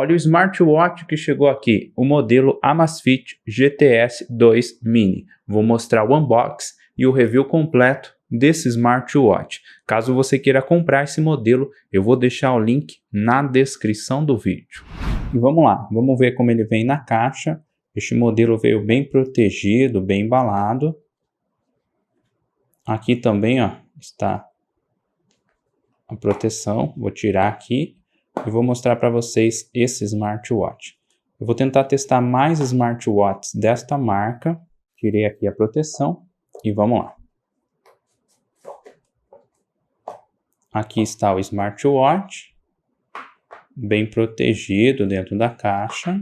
Olha o smartwatch que chegou aqui, o modelo Amazfit GTS 2 Mini. Vou mostrar o unboxing e o review completo desse smartwatch. Caso você queira comprar esse modelo, eu vou deixar o link na descrição do vídeo. E vamos lá, vamos ver como ele vem na caixa. Este modelo veio bem protegido, bem embalado. Aqui também, ó, está a proteção. Vou tirar aqui e vou mostrar para vocês esse smartwatch. Eu vou tentar testar mais smartwatches desta marca. Tirei aqui a proteção e vamos lá. Aqui está o smartwatch, bem protegido dentro da caixa.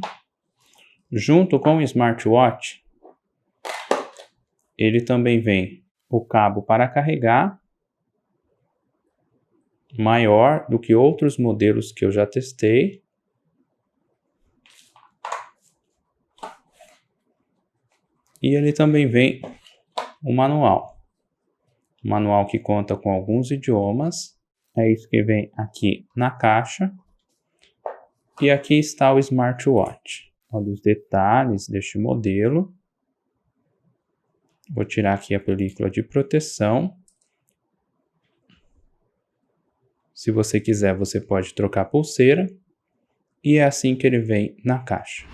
Junto com o smartwatch, ele também vem o cabo para carregar, maior do que outros modelos que eu já testei. E ele também vem o manual. Manual que conta com alguns idiomas. É isso que vem aqui na caixa. E aqui está o smartwatch. Olha os detalhes deste modelo. Vou tirar aqui a película de proteção. Se você quiser, você pode trocar a pulseira. E é assim que ele vem na caixa.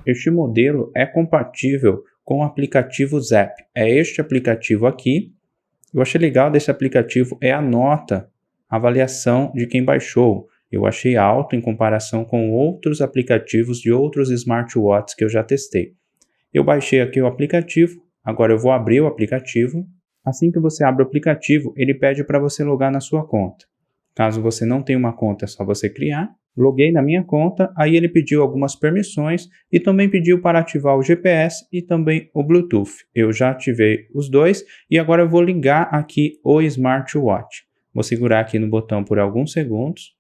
Este modelo é compatível com o aplicativo Zepp. É este aplicativo aqui. Eu achei legal desse aplicativo é a nota, a avaliação de quem baixou. Eu achei alto em comparação com outros aplicativos de outros smartwatches que eu já testei. Eu baixei aqui o aplicativo, agora eu vou abrir o aplicativo. Assim que você abre o aplicativo, ele pede para você logar na sua conta. Caso você não tenha uma conta, é só você criar. Loguei na minha conta, aí ele pediu algumas permissões e também pediu para ativar o GPS e também o Bluetooth. Eu já ativei os dois e agora eu vou ligar aqui o smartwatch. Vou segurar aqui no botão por alguns segundos.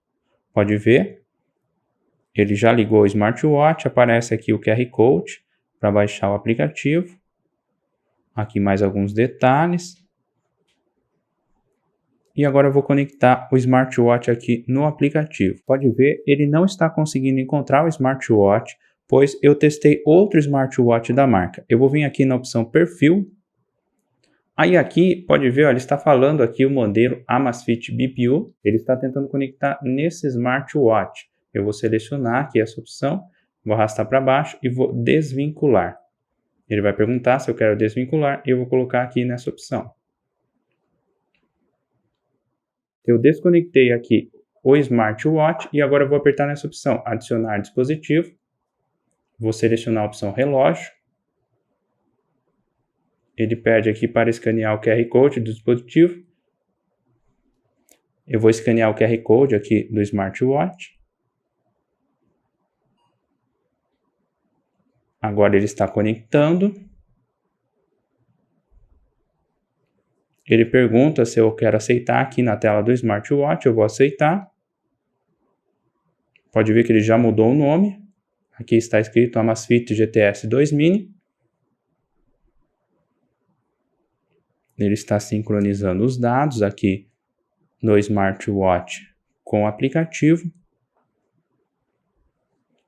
Pode ver, ele já ligou o smartwatch, aparece aqui o QR Code para baixar o aplicativo. Aqui mais alguns detalhes. E agora eu vou conectar o smartwatch aqui no aplicativo. Pode ver, ele não está conseguindo encontrar o smartwatch, pois eu testei outro smartwatch da marca. Eu vou vir aqui na opção perfil. Aí aqui, pode ver, ó, ele está falando aqui o modelo Amazfit BPU. Ele está tentando conectar nesse smartwatch. Eu vou selecionar aqui essa opção, vou arrastar para baixo e vou desvincular. Ele vai perguntar se eu quero desvincular e eu vou colocar aqui nessa opção. Eu desconectei aqui o smartwatch e agora eu vou apertar nessa opção, adicionar dispositivo. Vou selecionar a opção relógio. Ele pede aqui para escanear o QR Code do dispositivo. Eu vou escanear o QR Code aqui do smartwatch. Agora ele está conectando. Ele pergunta se eu quero aceitar aqui na tela do smartwatch, eu vou aceitar. Pode ver que ele já mudou o nome. Aqui está escrito Amazfit GTS 2 Mini. Ele está sincronizando os dados aqui no smartwatch com o aplicativo.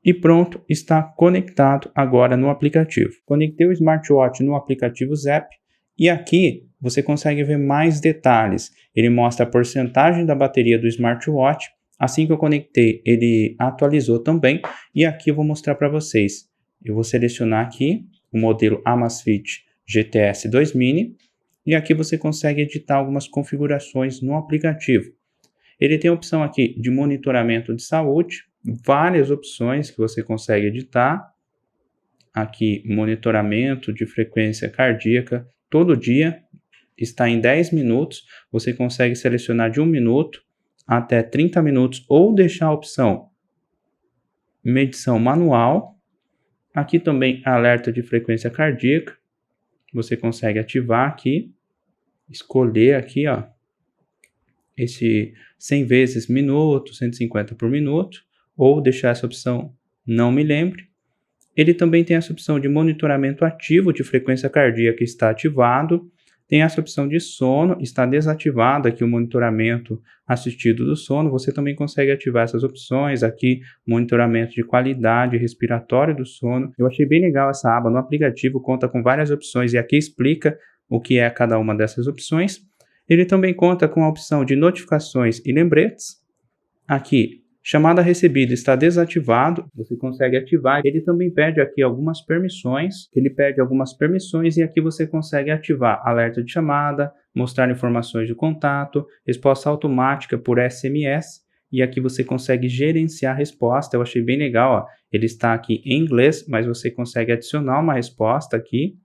E pronto, está conectado agora no aplicativo. Conectei o smartwatch no aplicativo Zepp. E aqui você consegue ver mais detalhes. Ele mostra a porcentagem da bateria do smartwatch. Assim que eu conectei, ele atualizou também. E aqui eu vou mostrar para vocês. Eu vou selecionar aqui o modelo Amazfit GTS 2 Mini. E aqui você consegue editar algumas configurações no aplicativo. Ele tem a opção aqui de monitoramento de saúde. Várias opções que você consegue editar. Aqui, monitoramento de frequência cardíaca. Todo dia está em 10 minutos, você consegue selecionar de 1 minuto até 30 minutos ou deixar a opção medição manual. Aqui também alerta de frequência cardíaca, você consegue ativar aqui, escolher aqui, ó, esse 100 vezes minuto, 150 por minuto, ou deixar essa opção não me lembre. Ele também tem essa opção de monitoramento ativo de frequência cardíaca que está ativado. Tem essa opção de sono, está desativado aqui o monitoramento assistido do sono, você também consegue ativar essas opções, aqui monitoramento de qualidade respiratória do sono. Eu achei bem legal essa aba no aplicativo, conta com várias opções e aqui explica o que é cada uma dessas opções. Ele também conta com a opção de notificações e lembretes. Aqui, chamada recebida está desativado, você consegue ativar. Ele também pede aqui algumas permissões. E aqui você consegue ativar alerta de chamada, mostrar informações de contato, resposta automática por SMS. E aqui você consegue gerenciar a resposta. Eu achei bem legal, ó. Ele está aqui em inglês, mas você consegue adicionar uma resposta aqui.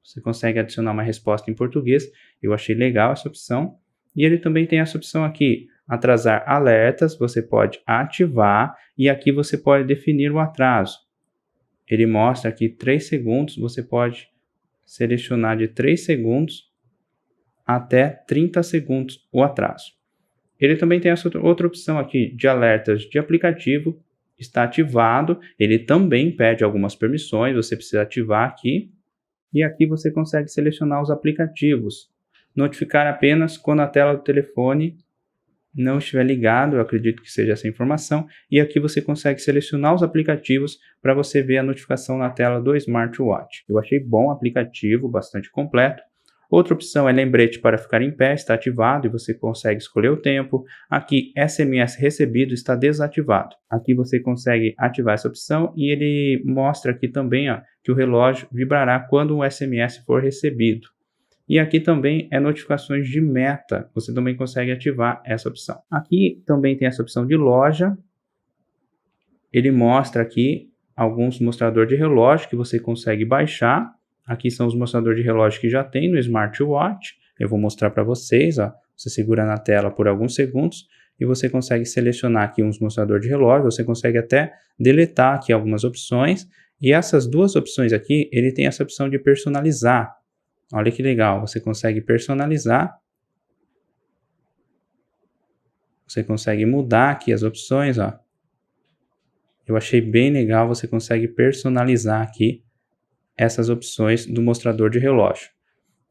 Você consegue adicionar uma resposta em português. Eu achei legal essa opção. E ele também tem essa opção aqui, atrasar alertas, você pode ativar e aqui você pode definir o atraso. Ele mostra aqui 3 segundos, você pode selecionar de 3 segundos até 30 segundos o atraso. Ele também tem essa outra opção aqui de alertas de aplicativo, está ativado, ele também pede algumas permissões, você precisa ativar aqui. E aqui você consegue selecionar os aplicativos, notificar apenas quando a tela do telefone não estiver ligado, eu acredito que seja essa informação, e aqui você consegue selecionar os aplicativos para você ver a notificação na tela do smartwatch. Eu achei bom o aplicativo, bastante completo. Outra opção é lembrete para ficar em pé, está ativado e você consegue escolher o tempo. Aqui, SMS recebido está desativado. Aqui você consegue ativar essa opção e ele mostra aqui também, ó, que o relógio vibrará quando um SMS for recebido. E aqui também é notificações de meta, você também consegue ativar essa opção. Aqui também tem essa opção de loja, ele mostra aqui alguns mostradores de relógio que você consegue baixar. Aqui são os mostradores de relógio que já tem no smartwatch, eu vou mostrar para vocês, ó. Você segura na tela por alguns segundos e você consegue selecionar aqui uns mostradores de relógio, você consegue até deletar aqui algumas opções. E essas duas opções aqui, ele tem essa opção de personalizar. Olha que legal, você consegue personalizar. Você consegue mudar aqui as opções, ó. Eu achei bem legal, você consegue personalizar aqui essas opções do mostrador de relógio.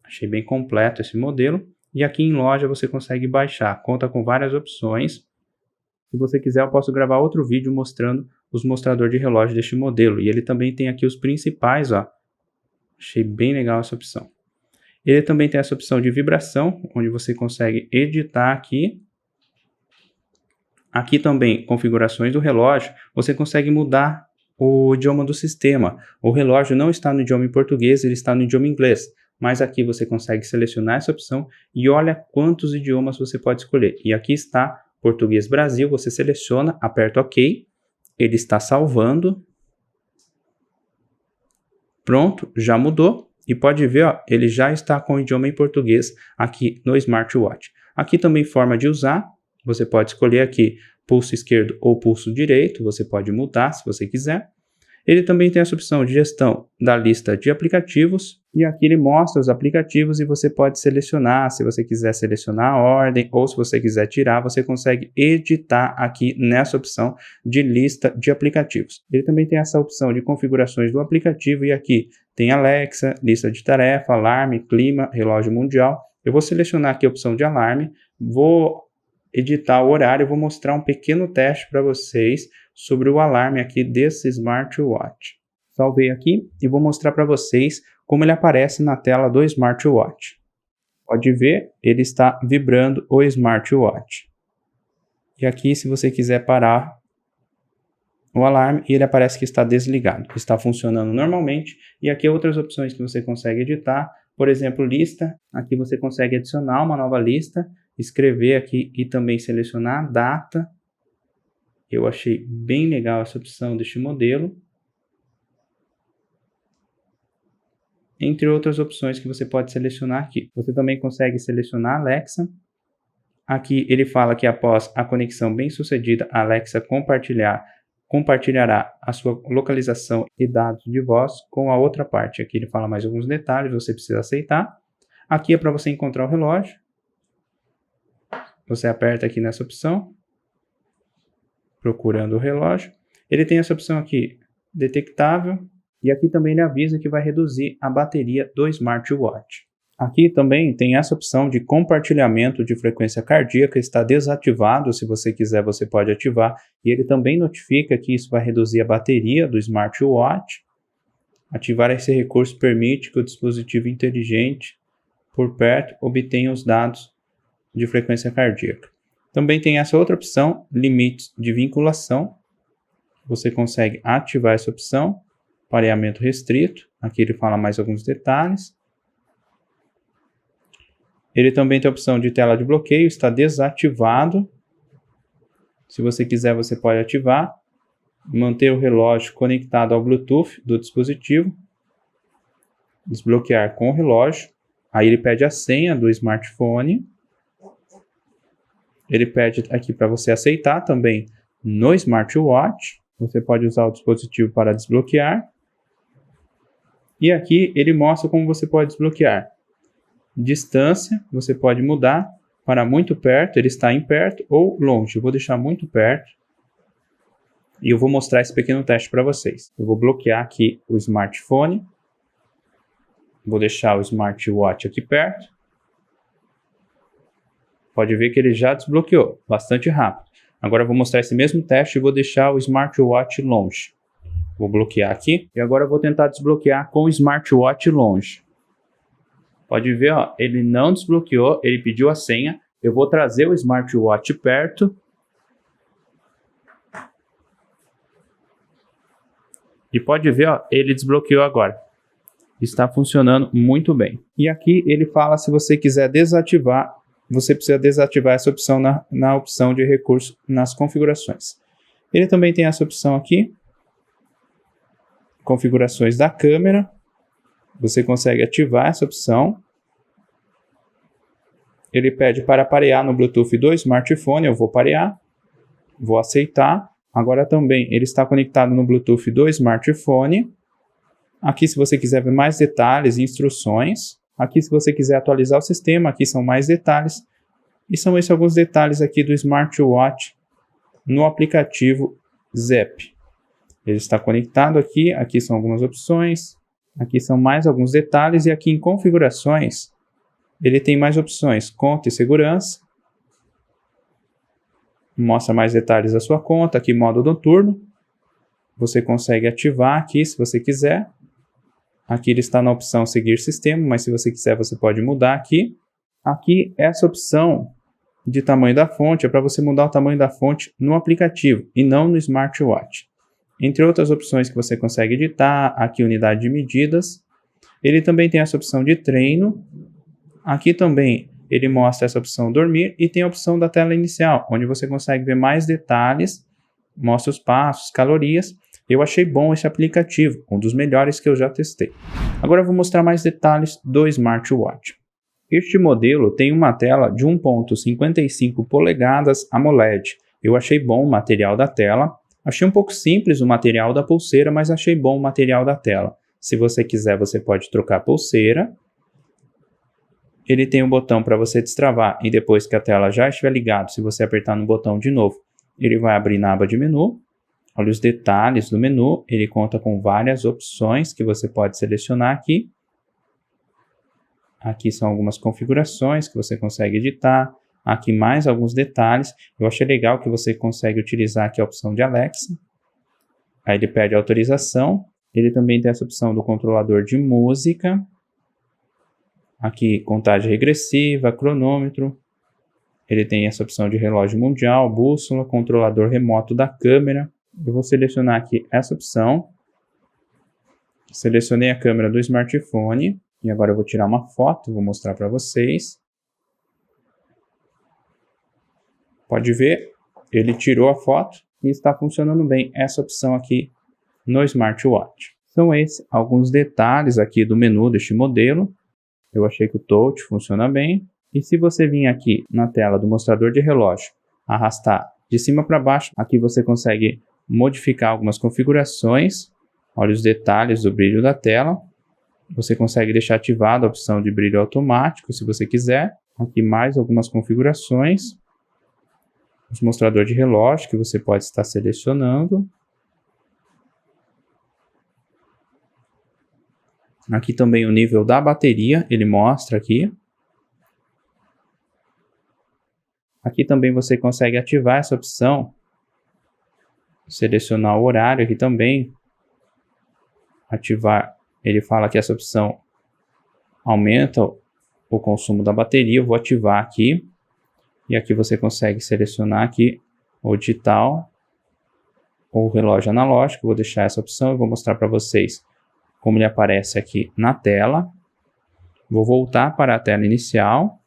Achei bem completo esse modelo. E aqui em loja você consegue baixar, conta com várias opções. Se você quiser, eu posso gravar outro vídeo mostrando os mostradores de relógio deste modelo. E ele também tem aqui os principais, ó. Achei bem legal essa opção. Ele também tem essa opção de vibração, onde você consegue editar aqui. Aqui também, configurações do relógio, você consegue mudar o idioma do sistema. O relógio não está no idioma em português, ele está no idioma inglês. Mas aqui você consegue selecionar essa opção e olha quantos idiomas você pode escolher. E aqui está Português Brasil, você seleciona, aperta OK, ele está salvando. Pronto, já mudou. E pode ver, ó, ele já está com o idioma em português aqui no smartwatch. Aqui também forma de usar, você pode escolher aqui pulso esquerdo ou pulso direito, você pode mudar se você quiser. Ele também tem essa opção de gestão da lista de aplicativos e aqui ele mostra os aplicativos e você pode selecionar, se você quiser selecionar a ordem ou se você quiser tirar, você consegue editar aqui nessa opção de lista de aplicativos. Ele também tem essa opção de configurações do aplicativo e aqui tem Alexa, lista de tarefa, alarme, clima, relógio mundial. Eu vou selecionar aqui a opção de alarme, vou editar o horário, vou mostrar um pequeno teste para vocês sobre o alarme aqui desse smartwatch. Salvei aqui e vou mostrar para vocês como ele aparece na tela do smartwatch. Pode ver, ele está vibrando o smartwatch. E aqui, se você quiser parar o alarme, ele aparece que está desligado, está funcionando normalmente. E aqui outras opções que você consegue editar, por exemplo, lista. Aqui você consegue adicionar uma nova lista, escrever aqui e também selecionar a data. Eu achei bem legal essa opção deste modelo. Entre outras opções que você pode selecionar aqui. Você também consegue selecionar a Alexa. Aqui ele fala que após a conexão bem-sucedida, a Alexa compartilhará a sua localização e dados de voz com a outra parte. Aqui ele fala mais alguns detalhes, você precisa aceitar. Aqui é para você encontrar o relógio. Você aperta aqui nessa opção, procurando o relógio. Ele tem essa opção aqui, detectável, e aqui também ele avisa que vai reduzir a bateria do smartwatch. Aqui também tem essa opção de compartilhamento de frequência cardíaca, está desativado. Se você quiser, você pode ativar. E ele também notifica que isso vai reduzir a bateria do smartwatch. Ativar esse recurso permite que o dispositivo inteligente por perto obtenha os dados de frequência cardíaca. Também tem essa outra opção, limites de vinculação. Você consegue ativar essa opção, pareamento restrito. Aqui ele fala mais alguns detalhes. Ele também tem a opção de tela de bloqueio, está desativado. Se você quiser, você pode ativar. Manter o relógio conectado ao Bluetooth do dispositivo. Desbloquear com o relógio. Aí ele pede a senha do smartphone. Ele pede aqui para você aceitar também no smartwatch. Você pode usar o dispositivo para desbloquear. E aqui ele mostra como você pode desbloquear. Distância, você pode mudar para muito perto, ele está em perto ou longe. Eu vou deixar muito perto e eu vou mostrar esse pequeno teste para vocês. Eu vou bloquear aqui o smartphone, vou deixar o smartwatch aqui perto. Pode ver que ele já desbloqueou, bastante rápido. Agora eu vou mostrar esse mesmo teste e vou deixar o smartwatch longe. Vou bloquear aqui e agora eu vou tentar desbloquear com o smartwatch longe. Pode ver, ó, ele não desbloqueou, ele pediu a senha. Eu vou trazer o smartwatch perto. E pode ver, ó, ele desbloqueou agora. Está funcionando muito bem. E aqui ele fala se você quiser desativar, você precisa desativar essa opção na opção de recurso nas configurações. Ele também tem essa opção aqui. Configurações da câmera. Você consegue ativar essa opção. Ele pede para parear no Bluetooth do smartphone. Eu vou parear. Vou aceitar. Agora também ele está conectado no Bluetooth do smartphone. Aqui se você quiser ver mais detalhes e instruções. Aqui se você quiser atualizar o sistema. Aqui são mais detalhes. E são esses alguns detalhes aqui do smartwatch no aplicativo Zepp. Ele está conectado aqui. Aqui são algumas opções. Aqui são mais alguns detalhes e aqui em configurações, ele tem mais opções, conta e segurança. Mostra mais detalhes da sua conta, aqui modo noturno. Você consegue ativar aqui se você quiser. Aqui ele está na opção seguir sistema, mas se você quiser você pode mudar aqui. Aqui essa opção de tamanho da fonte é para você mudar o tamanho da fonte no aplicativo e não no smartwatch. Entre outras opções que você consegue editar, aqui unidade de medidas. Ele também tem essa opção de treino. Aqui também ele mostra essa opção dormir e tem a opção da tela inicial, onde você consegue ver mais detalhes, mostra os passos, calorias. Eu achei bom esse aplicativo, um dos melhores que eu já testei. Agora eu vou mostrar mais detalhes do smartwatch. Este modelo tem uma tela de 1.55 polegadas AMOLED. Eu achei bom o material da tela. Achei um pouco simples o material da pulseira, mas achei bom o material da tela. Se você quiser, você pode trocar a pulseira. Ele tem um botão para você destravar e depois que a tela já estiver ligada, se você apertar no botão de novo, ele vai abrir na aba de menu. Olha os detalhes do menu, ele conta com várias opções que você pode selecionar aqui. Aqui são algumas configurações que você consegue editar. Aqui mais alguns detalhes. Eu achei legal que você consegue utilizar aqui a opção de Alexa. Aí ele pede autorização. Ele também tem essa opção do controlador de música. Aqui contagem regressiva, cronômetro. Ele tem essa opção de relógio mundial, bússola, controlador remoto da câmera. Eu vou selecionar aqui essa opção. Selecionei a câmera do smartphone. E agora eu vou tirar uma foto, vou mostrar para vocês. Pode ver, ele tirou a foto e está funcionando bem essa opção aqui no smartwatch. São esses alguns detalhes aqui do menu deste modelo. Eu achei que o touch funciona bem. E se você vir aqui na tela do mostrador de relógio, arrastar de cima para baixo, aqui você consegue modificar algumas configurações. Olha os detalhes do brilho da tela. Você consegue deixar ativada a opção de brilho automático, se você quiser. Aqui mais algumas configurações. Os mostrador de relógio que você pode estar selecionando. Aqui também o nível da bateria, ele mostra aqui. Aqui também você consegue ativar essa opção, selecionar o horário aqui também, ativar, ele fala que essa opção aumenta o consumo da bateria, eu vou ativar aqui, e aqui você consegue selecionar aqui o digital ou o relógio analógico, vou deixar essa opção e vou mostrar para vocês como ele aparece aqui na tela. Vou voltar para a tela inicial.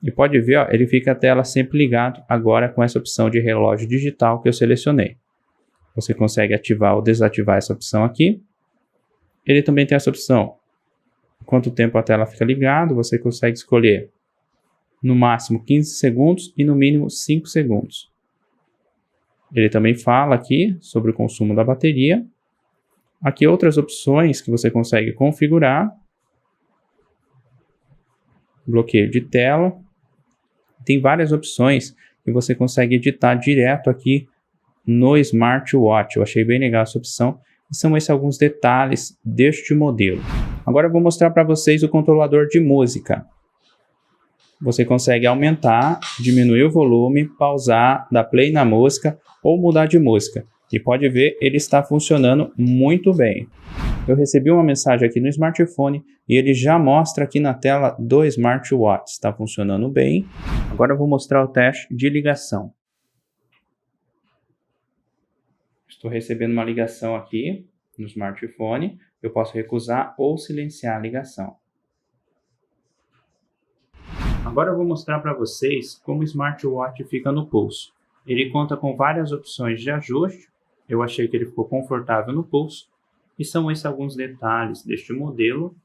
E pode ver, ó, ele fica a tela sempre ligado agora com essa opção de relógio digital que eu selecionei. Você consegue ativar ou desativar essa opção aqui. Ele também tem essa opção, quanto tempo a tela fica ligada, você consegue escolher no máximo 15 segundos e no mínimo 5 segundos. Ele também fala aqui sobre o consumo da bateria. Aqui outras opções que você consegue configurar. Bloqueio de tela. Tem várias opções que você consegue editar direto aqui no smartwatch. Eu achei bem legal essa opção. E são esses alguns detalhes deste modelo. Agora eu vou mostrar para vocês o controlador de música. Você consegue aumentar, diminuir o volume, pausar, dar play na música ou mudar de música. E pode ver, ele está funcionando muito bem. Eu recebi uma mensagem aqui no smartphone e ele já mostra aqui na tela do smartwatch. Está funcionando bem. Agora eu vou mostrar o teste de ligação. Estou recebendo uma ligação aqui no smartphone. Eu posso recusar ou silenciar a ligação. Agora eu vou mostrar para vocês como o smartwatch fica no pulso. Ele conta com várias opções de ajuste. Eu achei que ele ficou confortável no pulso. E são esses alguns detalhes deste modelo,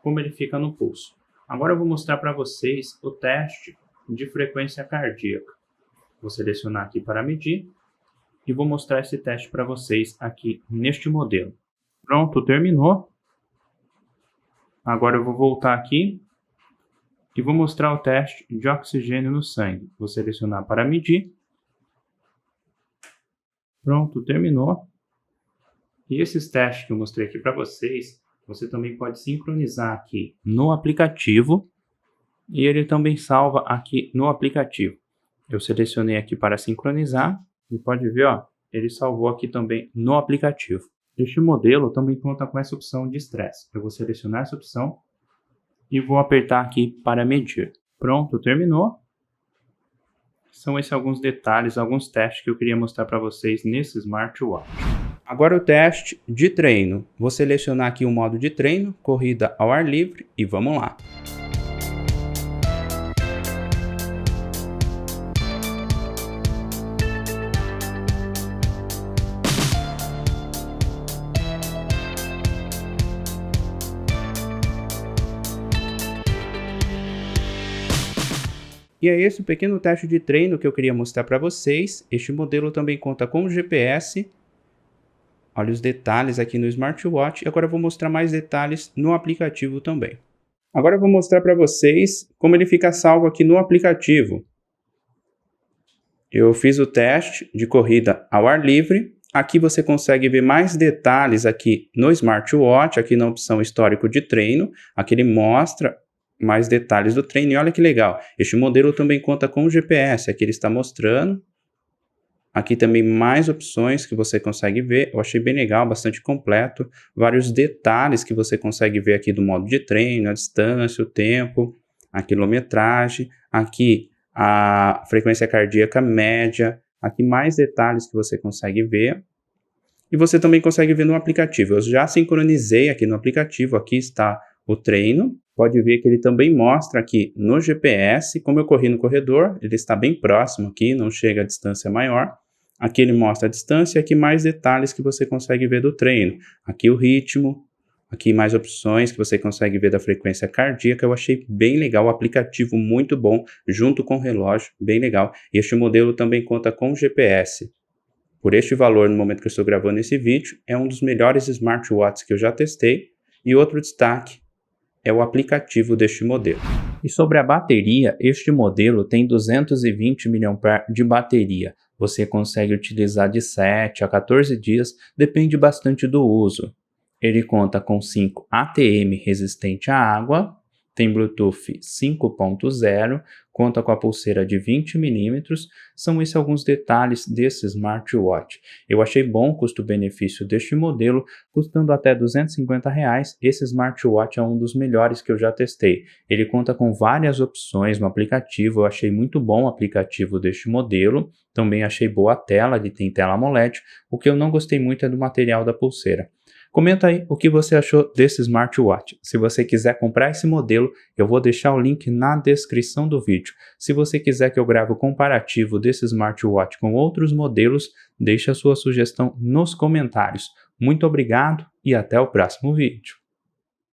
como ele fica no pulso. Agora eu vou mostrar para vocês o teste de frequência cardíaca. Vou selecionar aqui para medir e vou mostrar esse teste para vocês aqui neste modelo. Pronto, terminou. Agora eu vou voltar aqui e vou mostrar o teste de oxigênio no sangue. Vou selecionar para medir. Pronto, terminou. E esses testes que eu mostrei aqui para vocês, você também pode sincronizar aqui no aplicativo e ele também salva aqui no aplicativo. Eu selecionei aqui para sincronizar e pode ver, ó, ele salvou aqui também no aplicativo. Este modelo também conta com essa opção de estresse. Eu vou selecionar essa opção e vou apertar aqui para medir. Pronto, terminou. São esses alguns detalhes, alguns testes que eu queria mostrar para vocês nesse smartwatch. Agora o teste de treino. Vou selecionar aqui o modo de treino, corrida ao ar livre e vamos lá. E é esse o pequeno teste de treino que eu queria mostrar para vocês. Este modelo também conta com o GPS. Olha os detalhes aqui no smartwatch. E agora eu vou mostrar mais detalhes no aplicativo também. Agora eu vou mostrar para vocês como ele fica salvo aqui no aplicativo. Eu fiz o teste de corrida ao ar livre. Aqui você consegue ver mais detalhes aqui no smartwatch, aqui na opção histórico de treino. Aqui ele mostra mais detalhes do treino. E olha que legal, este modelo também conta com o GPS, aqui ele está mostrando. Aqui também mais opções que você consegue ver, eu achei bem legal, bastante completo. Vários detalhes que você consegue ver aqui do modo de treino, a distância, o tempo, a quilometragem. Aqui a frequência cardíaca média, aqui mais detalhes que você consegue ver. E você também consegue ver no aplicativo. Eu já sincronizei aqui no aplicativo, aqui está o treino. Pode ver que ele também mostra aqui no GPS, como eu corri no corredor, ele está bem próximo aqui, não chega a distância maior. Aqui ele mostra a distância e aqui mais detalhes que você consegue ver do treino. Aqui o ritmo, aqui mais opções que você consegue ver da frequência cardíaca. Eu achei bem legal, o aplicativo muito bom, junto com o relógio, bem legal. E este modelo também conta com GPS. Por este valor, no momento que eu estou gravando esse vídeo, é um dos melhores smartwatches que eu já testei. E outro destaque é o aplicativo deste modelo. E sobre a bateria, este modelo tem 220 mAh de bateria. Você consegue utilizar de 7 a 14 dias, depende bastante do uso. Ele conta com 5 ATM resistente à água, tem Bluetooth 5.0, conta com a pulseira de 20 mm. São esses alguns detalhes desse smartwatch. Eu achei bom o custo-benefício deste modelo, custando até R$ 250. Esse smartwatch é um dos melhores que eu já testei. Ele conta com várias opções no aplicativo, eu achei muito bom o aplicativo deste modelo. Também achei boa a tela, ele tem tela AMOLED. O que eu não gostei muito é do material da pulseira. Comenta aí o que você achou desse smartwatch. Se você quiser comprar esse modelo, eu vou deixar o link na descrição do vídeo. Se você quiser que eu grave o comparativo desse smartwatch com outros modelos, deixe a sua sugestão nos comentários. Muito obrigado e até o próximo vídeo.